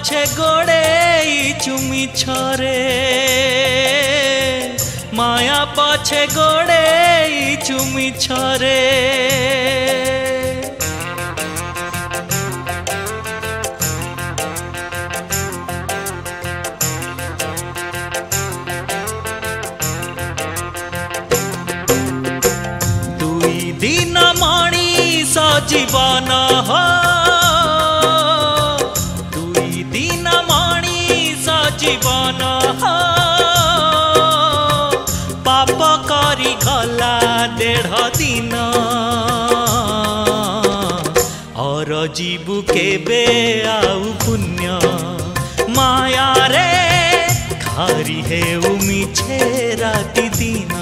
पछे गोड़े चुमी छरे माया पछे गोड़े चुमी छरे दुई दिन मणिष जीवन हो दुई दिन मणिष जीवन हो पाप करी गला 1.5 दिन और जीवु केबे आउ पुण्य माया रे खारी हे मिछे राति दिन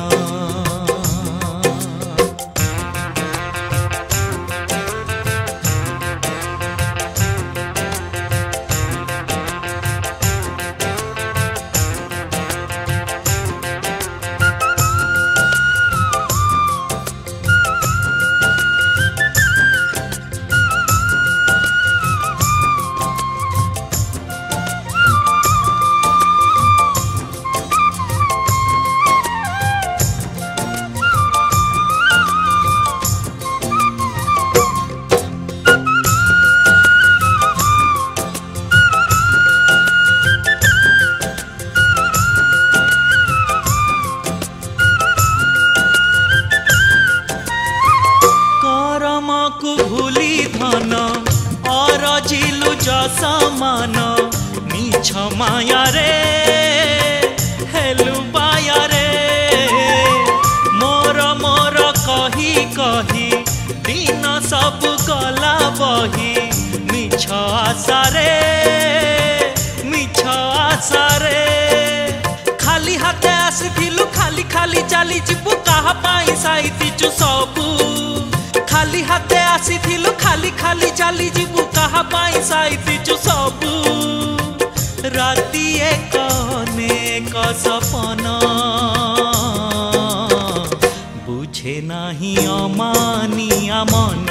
भूली धन और जिलु समान मिछ माया रे हेलु बाया रे मोर मोर कही कही दिन सब गला बही मिछ आशा रे खाली हाथे आसीथिलु खाली खाली चली जीवु कहा पाई साइतिचु सबू खाली हाथे आसीथिलु खाली खाली चली जीवु कहा पाई साइतिचु सबू राति एक अनेक सपन बुझे नाही अमानिया मन